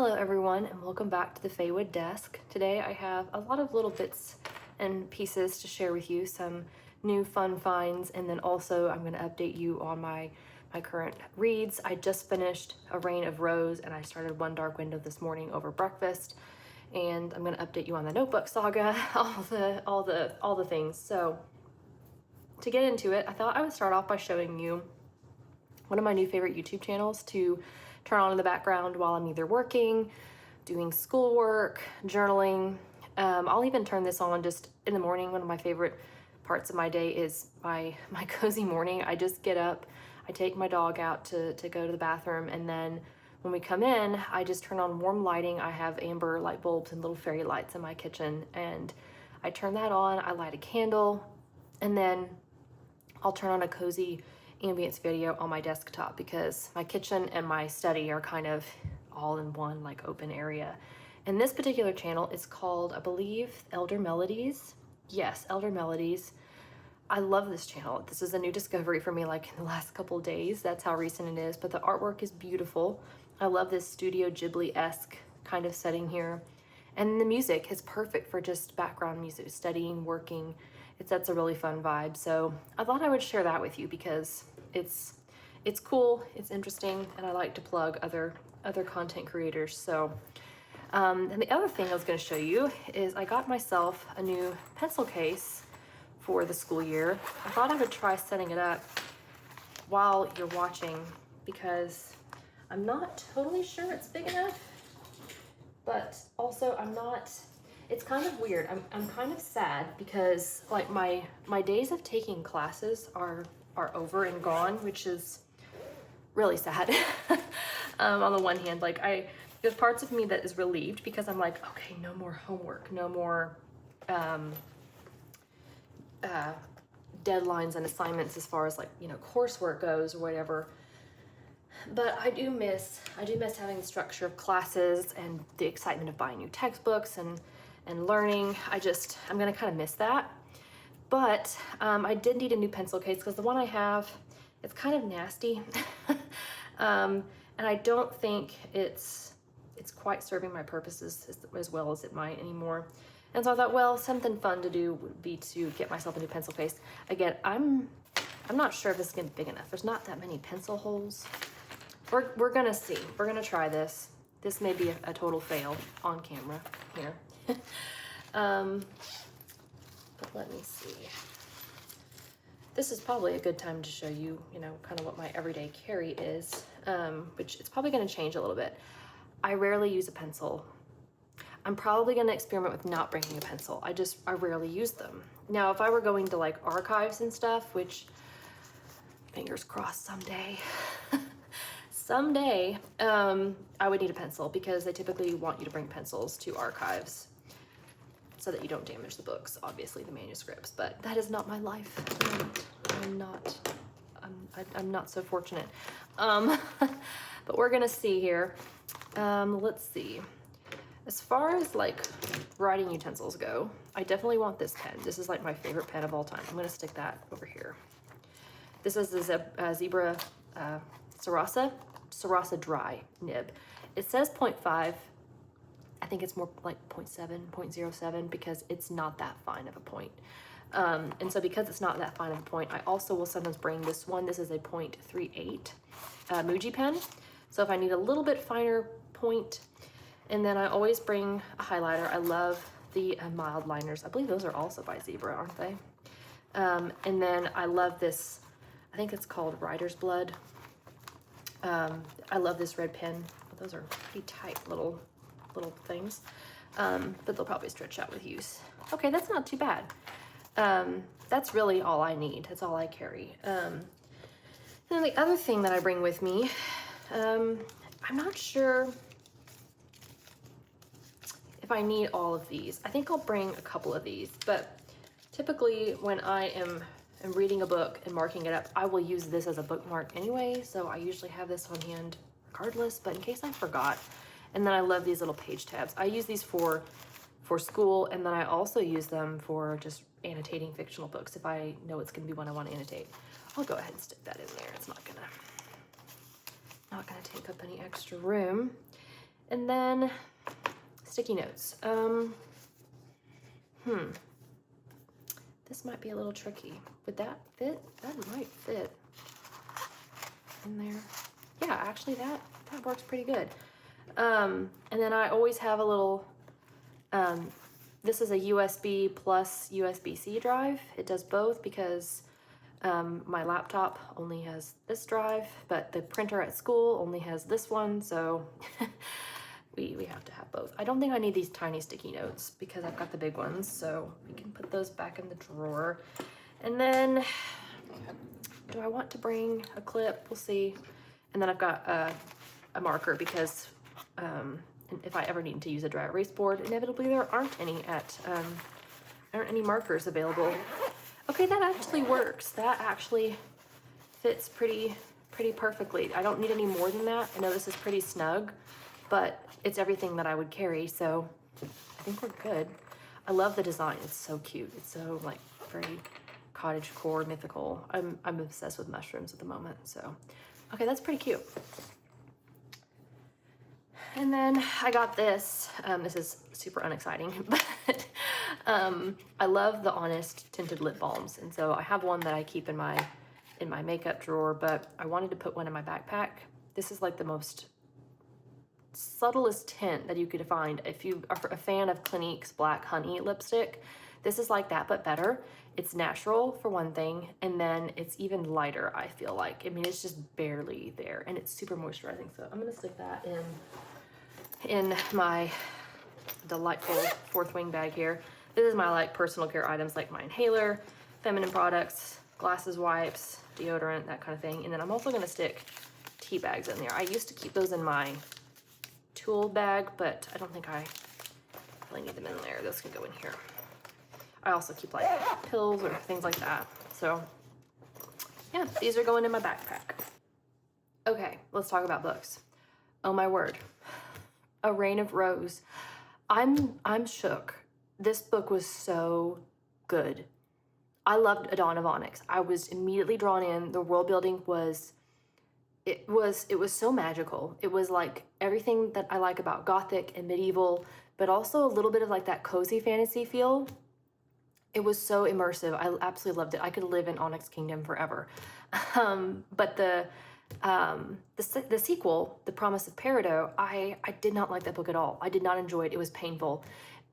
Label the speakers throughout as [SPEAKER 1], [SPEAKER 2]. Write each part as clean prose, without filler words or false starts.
[SPEAKER 1] Hello everyone and welcome back to the Faewood desk. Today I have a lot of little bits and pieces to share with you, some new fun finds, and then also I'm going to update you on my current reads. I just finished A Reign of Rose and I started One Dark Window this morning over breakfast, and I'm going to update you on the Notebook saga, all the things. So to get into it, I thought I would start off by showing you one of my new favorite YouTube channels to turn on in the background while I'm either working, doing schoolwork, journaling. I'll even turn this on just in the morning. One of my favorite parts of my day is my cozy morning. I just get up, I take my dog out to go to the bathroom, and then when we come in, I just turn on warm lighting. I have amber light bulbs and little fairy lights in my kitchen, and I turn that on, I light a candle, and then I'll turn on a cozy ambience video on my desktop because my kitchen and my study are kind of all in one like open area. And this particular channel is called, I believe, Elder Melodies. Yes, Elder Melodies. I love this channel. This is a new discovery for me like in the last couple of days. That's how recent it is, but the artwork is beautiful. I love this Studio Ghibli-esque kind of setting here. And the music is perfect for just background music, studying, working. That's a really fun vibe. So I thought I would share that with you because it's cool, it's interesting, and I like to plug other content creators. So and the other thing I was going to show you is I got myself a new pencil case for the school year. I thought I would try setting it up while you're watching because I'm not totally sure it's big enough, but also it's kind of weird. I'm kind of sad because like my days of taking classes are over and gone, which is really sad. On the one hand, like there's parts of me that is relieved because I'm like, okay, no more homework, no more deadlines and assignments as far as like, you know, coursework goes or whatever. But I do miss having the structure of classes and the excitement of buying new textbooks and learning. I'm gonna kind of miss that. But I did need a new pencil case because the one I have, it's kind of nasty. And I don't think it's quite serving my purposes as well as it might anymore. And so I thought, well, something fun to do would be to get myself a new pencil case. Again, I'm not sure if this is gonna be big enough. There's not that many pencil holes. We're gonna see. We're gonna try this. This may be a total fail on camera here. But let me see. This is probably a good time to show you, you know, kind of what my everyday carry is, which it's probably going to change a little bit. I rarely use a pencil. I'm probably going to experiment with not bringing a pencil. I rarely use them. Now, if I were going to like archives and stuff, which fingers crossed someday, I would need a pencil because they typically want you to bring pencils to archives so that you don't damage the books, obviously the manuscripts, but that is not my life. I'm not so fortunate. But we're gonna see here. Let's see. As far as like writing utensils go, I definitely want this pen. This is like my favorite pen of all time. I'm gonna stick that over here. This is the Zebra Sarasa Dry nib. It says 0.5. I think it's more like 0.7, 0.07 because it's not that fine of a point. And so because it's not that fine of a point, I also will sometimes bring this one. This is a 0.38 Muji pen. So if I need a little bit finer point, and then I always bring a highlighter. I love the mild liners. I believe those are also by Zebra, aren't they? And then I love this, I think it's called Writer's Blood. I love this red pen. Those are pretty tight little things, but they'll probably stretch out with use. Okay, that's not too bad. That's really all I need. That's all I carry. And then the other thing that I bring with me, I'm not sure if I need all of these. I think I'll bring a couple of these, but typically when I am reading a book and marking it up, I will use this as a bookmark anyway, so I usually have this on hand regardless, but in case I forgot. And then I love these little page tabs. I use these for school, and then I also use them for just annotating fictional books if I know it's gonna be one I want to annotate. I'll go ahead and stick that in there. It's not gonna take up any extra room. And then sticky notes. This might be a little tricky. Would that fit? That might fit in there. Yeah, actually that works pretty good. And then I always have a little, this is a USB plus USB-C drive. It does both because my laptop only has this drive, but the printer at school only has this one, so we have to have both. I don't think I need these tiny sticky notes because I've got the big ones, so we can put those back in the drawer. And then, do I want to bring a clip? We'll see. And then I've got a marker because if I ever need to use a dry erase board, inevitably there aren't any markers available. Okay, that actually works. That actually fits pretty perfectly. I don't need any more than that. I know this is pretty snug, but it's everything that I would carry, so I think we're good. I love the design. It's so cute. It's so like very cottagecore, mythical. I'm obsessed with mushrooms at the moment, so okay, that's pretty cute. And then I got this. This is super unexciting, but I love the Honest tinted lip balms, and so I have one that I keep in my makeup drawer, but I wanted to put one in my backpack. This is like the most subtlest tint that you could find. If you are a fan of Clinique's Black Honey lipstick, this is like that, but better. It's natural for one thing, and then it's even lighter, I feel like. I mean, it's just barely there, and it's super moisturizing. So I'm gonna stick that in my delightful fourth wing bag here. This is my like personal care items, like my inhaler, feminine products, glasses wipes, deodorant, that kind of thing. And then I'm also gonna stick tea bags in there. I used to keep those in my tool bag, but I don't think I really need them in there. Those can go in here. I also keep like pills or things like that. So yeah, these are going in my backpack. Okay, let's talk about books. Oh my word. A Reign of Rose. I'm shook. This book was so good. I loved A Dawn of Onyx. I was immediately drawn in. The world building was so magical. It was like everything that I like about Gothic and medieval, but also a little bit of like that cozy fantasy feel. It was so immersive. I absolutely loved it. I could live in Onyx Kingdom forever. But the sequel, The Promise of Peridot, I did not like that book at all. I did not enjoy it. It was painful.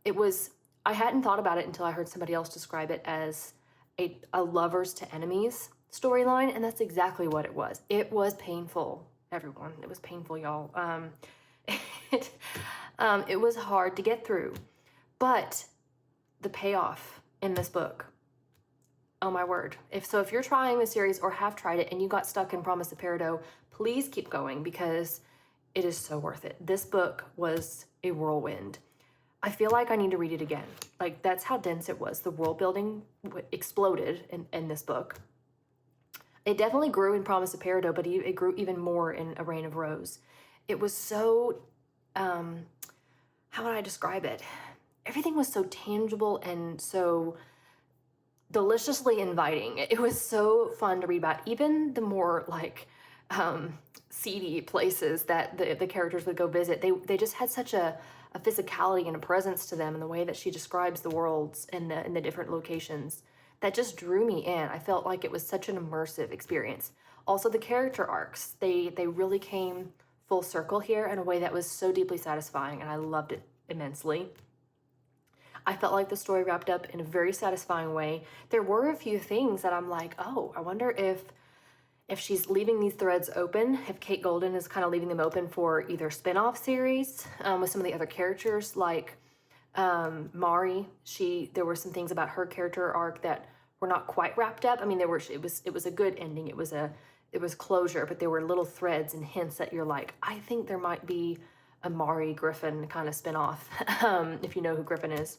[SPEAKER 1] I hadn't thought about it until I heard somebody else describe it as a lovers to enemies storyline, and that's exactly what it was. It was painful, everyone. It was painful, y'all. It was hard to get through, but the payoff in this book, oh my word. If you're trying the series or have tried it and you got stuck in Promise of Peridot, please keep going because it is so worth it. This book was a whirlwind. I feel like I need to read it again. Like, that's how dense it was. The world building exploded in this book. It definitely grew in Promise of Peridot, but it grew even more in A Reign of Rose. It was so, how would I describe it? Everything was so tangible and so deliciously inviting. It was so fun to read about. Even the more like seedy places that the characters would go visit, they just had such a physicality and a presence to them, and the way that she describes the worlds and the different locations that just drew me in. I felt like it was such an immersive experience. Also, the character arcs, they really came full circle here in a way that was so deeply satisfying, and I loved it immensely. I felt like the story wrapped up in a very satisfying way. There were a few things that I'm like, oh, I wonder if she's leaving these threads open, if Kate Golden is kind of leaving them open for either spin-off series with some of the other characters, like Mari. There were some things about her character arc that were not quite wrapped up. I mean, it was a good ending. It was closure, but there were little threads and hints that you're like, I think there might be a Mari Griffin kind of spin-off, if you know who Griffin is,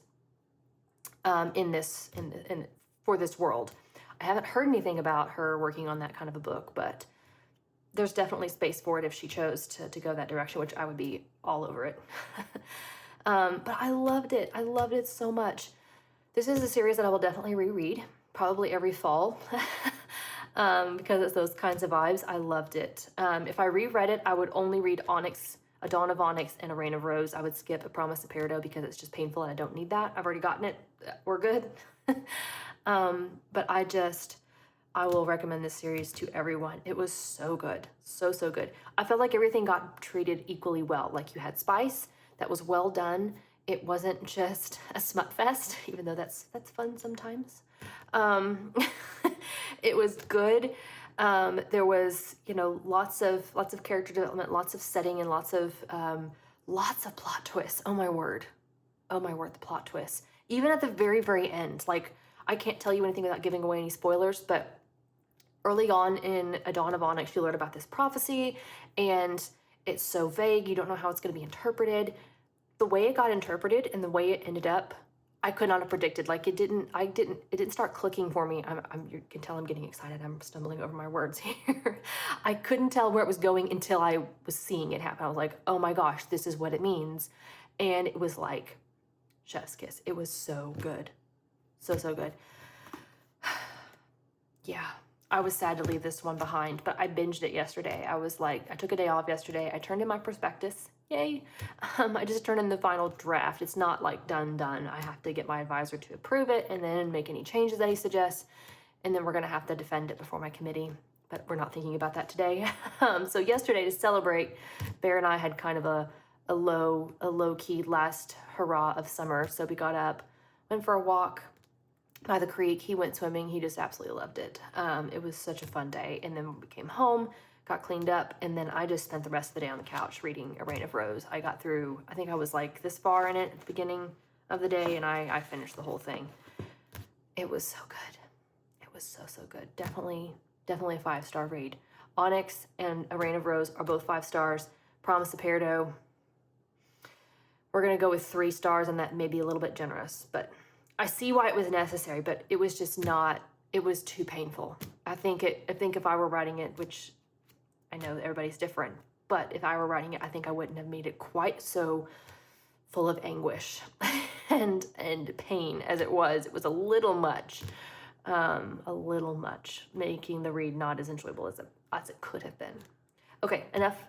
[SPEAKER 1] for this world. I haven't heard anything about her working on that kind of a book, but there's definitely space for it if she chose to go that direction, which I would be all over it. But I loved it. I loved it so much. This is a series that I will definitely reread, probably every fall, because it's those kinds of vibes. I loved it. If I reread it, I would only read Onyx A Dawn of Onyx and A Reign of Rose. I would skip A Promise of Peridot because it's just painful and I don't need that. I've already gotten it. We're good. But I will recommend this series to everyone. It was so good. So, so good. I felt like everything got treated equally well. Like you had spice that was well done. It wasn't just a smut fest, even though that's fun sometimes. It was good. There was, lots of character development, lots of setting, and lots of plot twists. Oh my word, the plot twists. Even at the very, very end, like I can't tell you anything without giving away any spoilers, but early on in A Dawn of Onyx, you learn about this prophecy, and it's so vague. You don't know how it's going to be interpreted. The way it got interpreted and the way it ended up, I could not have predicted. Like it didn't start clicking for me. You can tell I'm getting excited. I'm stumbling over my words here. I couldn't tell where it was going until I was seeing it happen. I was like, oh my gosh, this is what it means. And it was like chef's kiss. It was so good. So, so good. Yeah. I was sad to leave this one behind, but I binged it yesterday. I was like, I took a day off yesterday. I turned in my prospectus. Yay. I just turned in the final draft. It's not like done. I have to get my advisor to approve it and then make any changes that he suggests. And then we're going to have to defend it before my committee, but we're not thinking about that today. So yesterday, to celebrate, Bear and I had kind of a low-key last hurrah of summer. So we got up, went for a walk by the creek. He went swimming. He just absolutely loved it. It was such a fun day. And then we came home, got cleaned up, and then I just spent the rest of the day on the couch reading A Reign of Rose. I got through, I think I was like this far in it at the beginning of the day, and I finished the whole thing. It was so good. It was so, so good. Definitely a 5-star read. Onyx and A Reign of Rose are both 5 stars. Promise of Peridot, we're going to go with 3 stars, and that may be a little bit generous, but I see why it was necessary, but it was just not, it was too painful. I think if I were writing it, which I know everybody's different, but if I were writing it, I think I wouldn't have made it quite so full of anguish and pain as it was. It was a little much, making the read not as enjoyable as it could have been. Okay, enough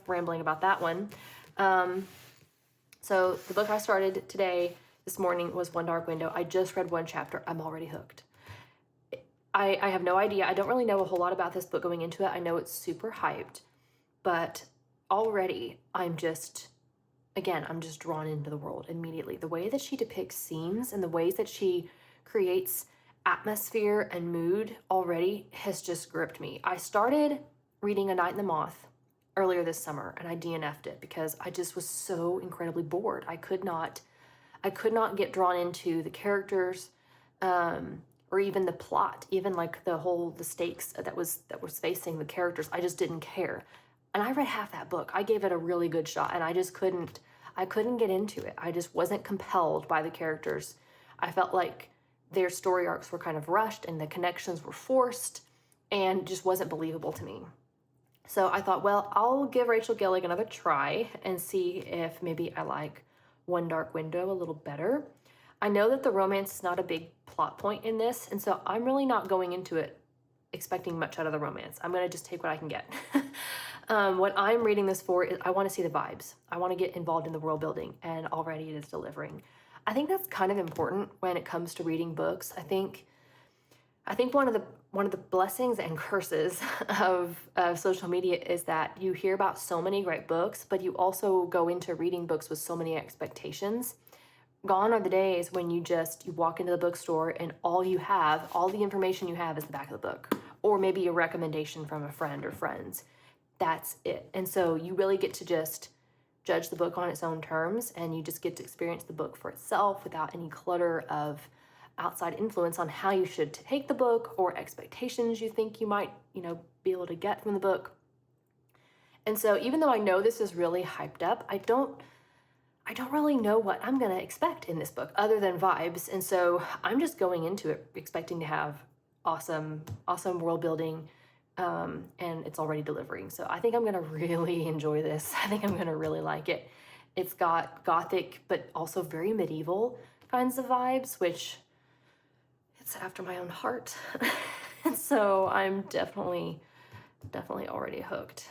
[SPEAKER 1] rambling about that one. So the book I started this morning was One Dark Window. I just read 1 chapter. I'm already hooked. I have no idea. I don't really know a whole lot about this book going into it. I know it's super hyped, but already I'm just drawn into the world immediately. The way that she depicts scenes and the ways that she creates atmosphere and mood already has just gripped me. I started reading A Night in the Moth earlier this summer, and I DNF'd it because I just was so incredibly bored. I could not get drawn into the characters, or even the plot, even like the stakes that was facing the characters. I just didn't care. And I read half that book. I gave it a really good shot, and I couldn't get into it. I just wasn't compelled by the characters. I felt like their story arcs were kind of rushed and the connections were forced and just wasn't believable to me. So I thought, well, I'll give Rachel Gillig another try and see if maybe I like One Dark Window a little better. I know that the romance is not a big plot point in this, and so I'm really not going into it expecting much out of the romance. I'm going to just take what I can get. What I'm reading this for is I want to see the vibes. I want to get involved in the world building, and already it is delivering. I think that's kind of important when it comes to reading books. I think one of the blessings and curses of social media is that you hear about so many great books, but you also go into reading books with so many expectations. Gone are the days when you walk into the bookstore and all the information you have is the back of the book, or maybe a recommendation from a friend or friends. That's it. And so you really get to just judge the book on its own terms, and you just get to experience the book for itself without any clutter of outside influence on how you should take the book or expectations you think you might, be able to get from the book. And so even though I know this is really hyped up, I don't really know what I'm going to expect in this book other than vibes. And so I'm just going into it expecting to have awesome world building, and it's already delivering. So I think I'm going to really enjoy this. I think I'm going to really like it. It's got gothic, but also very medieval kinds of vibes, which it's after my own heart. And so I'm definitely already hooked.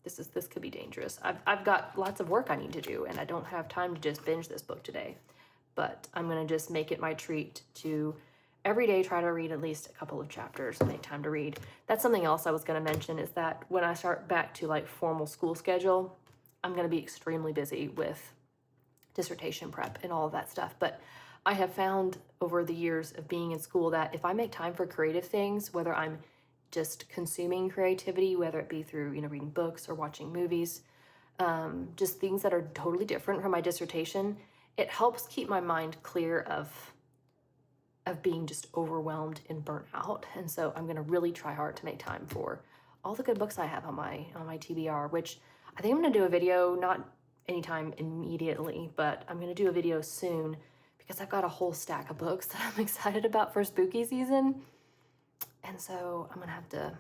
[SPEAKER 1] this could be dangerous. I've got lots of work I need to do, and I don't have time to just binge this book today. But I'm gonna just make it my treat to every day try to read at least a couple of chapters, make time to read. That's something else I was gonna mention, is that when I start back to like formal school schedule, I'm gonna be extremely busy with dissertation prep and all of that stuff. But I have found over the years of being in school that if I make time for creative things, whether I'm just consuming creativity, whether it be through, reading books or watching movies, just things that are totally different from my dissertation, it helps keep my mind clear of being just overwhelmed and burnt out. And so I'm gonna really try hard to make time for all the good books I have on my TBR, which I think I'm gonna do a video, not anytime immediately, but I'm gonna do a video soon because I've got a whole stack of books that I'm excited about for spooky season. And so I'm gonna have to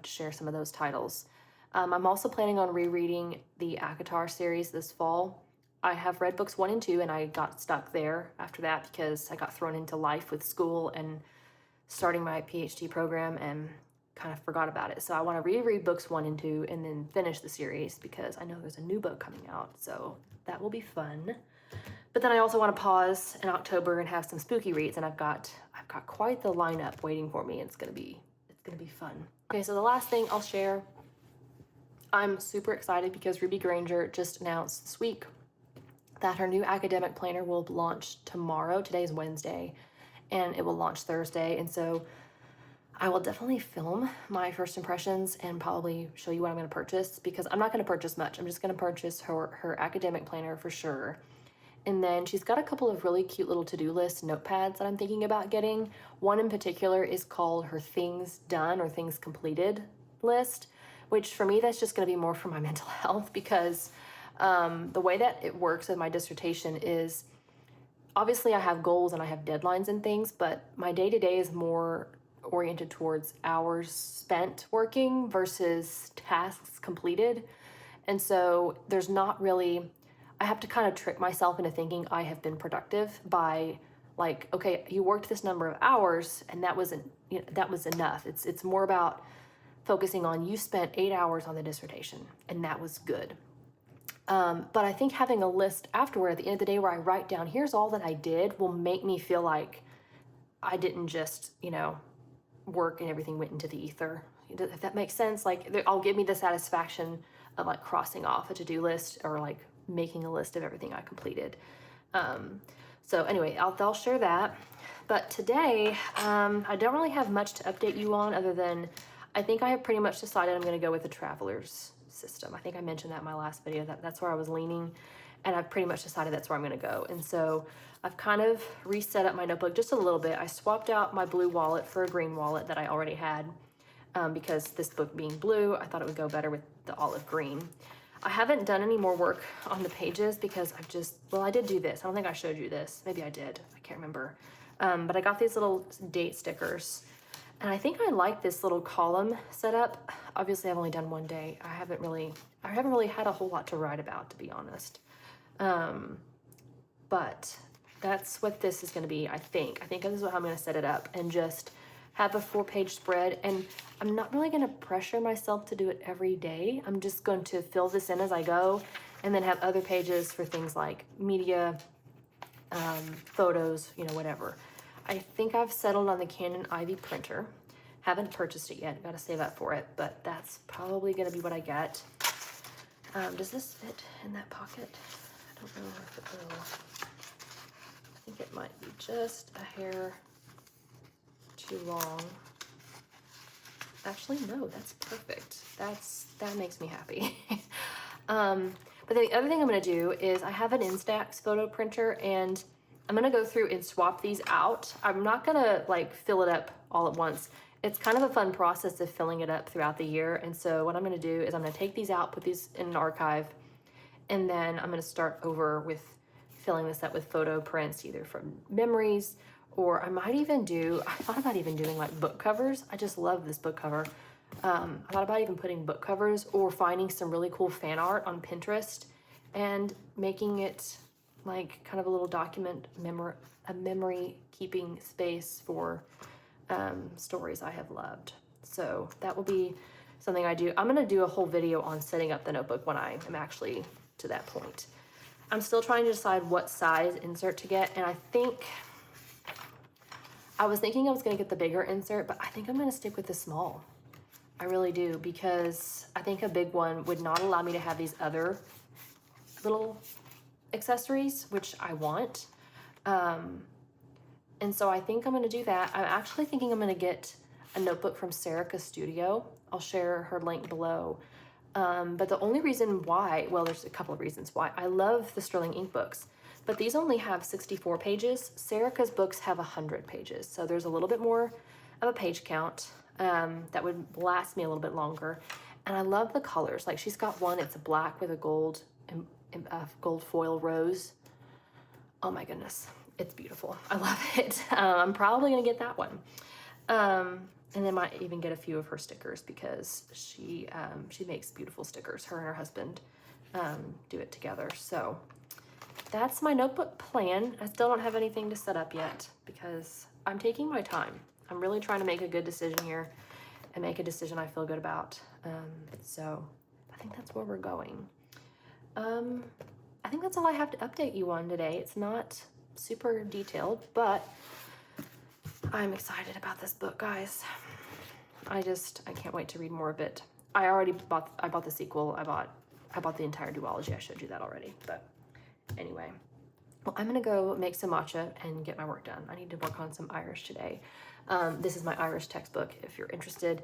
[SPEAKER 1] share some of those titles. I'm also planning on rereading the ACOTAR series this fall. I have read books 1 and 2, and I got stuck there after that because I got thrown into life with school and starting my PhD program and kind of forgot about it. So I want to reread books 1 and 2 and then finish the series because I know there's a new book coming out. So that will be fun. But then I also want to pause in October and have some spooky reads, and I've got quite the lineup waiting for me. It's gonna be fun. Okay, so the last thing I'll share, I'm super excited because Ruby Granger just announced this week that her new academic planner will launch tomorrow. Today is Wednesday, and it will launch Thursday. And so I will definitely film my first impressions and probably show you what I'm going to purchase, because I'm not going to purchase much. I'm just going to purchase her academic planner for sure. And then she's got a couple of really cute little to-do list notepads that I'm thinking about getting. One in particular is called her things done or things completed list, which for me, that's just going to be more for my mental health, because the way that it works in my dissertation is, obviously I have goals and I have deadlines and things, but my day-to-day is more oriented towards hours spent working versus tasks completed. And so there's not really, I have to kind of trick myself into thinking I have been productive by like, okay, you worked this number of hours and that was enough. It's more about focusing on, you spent 8 hours on the dissertation and that was good. But I think having a list afterward at the end of the day where I write down, here's all that I did, will make me feel like I didn't just, work and everything went into the ether. If that makes sense, like I'll give me the satisfaction of like crossing off a to-do list or like making a list of everything I completed. So anyway, I'll share that. But today, I don't really have much to update you on other than I think I have pretty much decided I'm going to go with the traveler's system. I think I mentioned that in my last video, that's where I was leaning, and I've pretty much decided that's where I'm going to go. And so I've kind of reset up my notebook just a little bit. I swapped out my blue wallet for a green wallet that I already had, because this book being blue, I thought it would go better with the olive green. I haven't done any more work on the pages because I did do this. I don't think I showed you this. Maybe I did. I can't remember. But I got these little date stickers, and I think I like this little column setup. Obviously, I've only done one day. I haven't really had a whole lot to write about, to be honest. But that's what this is going to be, I think. I think this is how I'm going to set it up, and just have a 4-page spread. And I'm not really going to pressure myself to do it every day. I'm just going to fill this in as I go, and then have other pages for things like media, photos, whatever. I think I've settled on the Canon Ivy printer. Haven't purchased it yet. Got to save up for it, but that's probably going to be what I get. Does this fit in that pocket? I don't know if it will. I think it might be just a hair too long. Actually, no, that's perfect. That makes me happy. But then the other thing I'm going to do is I have an Instax photo printer, and I'm going to go through and swap these out. I'm not going to like fill it up all at once. It's kind of a fun process of filling it up throughout the year. And so what I'm going to do is I'm going to take these out, put these in an archive, and then I'm going to start over with filling this up with photo prints, either from memories, or I thought about even doing like book covers. I just love this book cover. I thought about even putting book covers or finding some really cool fan art on Pinterest and making it like kind of a little document, a memory keeping space for stories I have loved. So that will be something I do. I'm gonna do a whole video on setting up the notebook when I am actually to that point. I'm still trying to decide what size insert to get, and I was thinking I was gonna get the bigger insert, but I think I'm gonna stick with the small. I really do, because I think a big one would not allow me to have these other little accessories, which I want. And so I think I'm gonna do that. I'm actually thinking I'm gonna get a notebook from Serica Studio. I'll share her link below. But the only reason why, well, there's a couple of reasons why. I love the Sterling Ink books, but these only have 64 pages. Serica's books have 100 pages. So there's a little bit more of a page count that would last me a little bit longer. And I love the colors. Like she's got one, it's a black with a gold foil rose. Oh my goodness, it's beautiful. I love it. I'm probably gonna get that one. And then might even get a few of her stickers because she makes beautiful stickers. Her and her husband do it together. So that's my notebook plan. I still don't have anything to set up yet because I'm taking my time. I'm really trying to make a good decision here and make a decision I feel good about. So I think that's where we're going. I think that's all I have to update you on today. It's not super detailed, but I'm excited about this book, guys. I can't wait to read more of it. I bought the sequel. I bought the entire duology. I showed you that already, but anyway. Well, I'm gonna go make some matcha and get my work done. I need to work on some Irish today. This is my Irish textbook, if you're interested.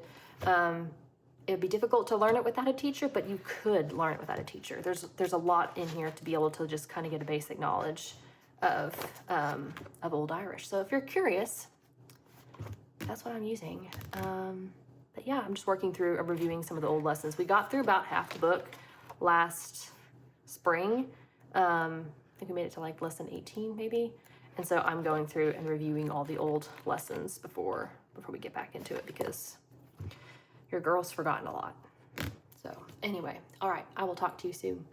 [SPEAKER 1] It'd be difficult to learn it without a teacher, but you could learn it without a teacher. There's a lot in here to be able to just kind of get a basic knowledge of Old Irish. So if you're curious, that's what I'm using. But yeah, I'm just working through reviewing some of the old lessons. We got through about half the book last spring. I think we made it to like lesson 18 maybe. And so I'm going through and reviewing all the old lessons before we get back into it because your girl's forgotten a lot. So anyway, all right, I will talk to you soon.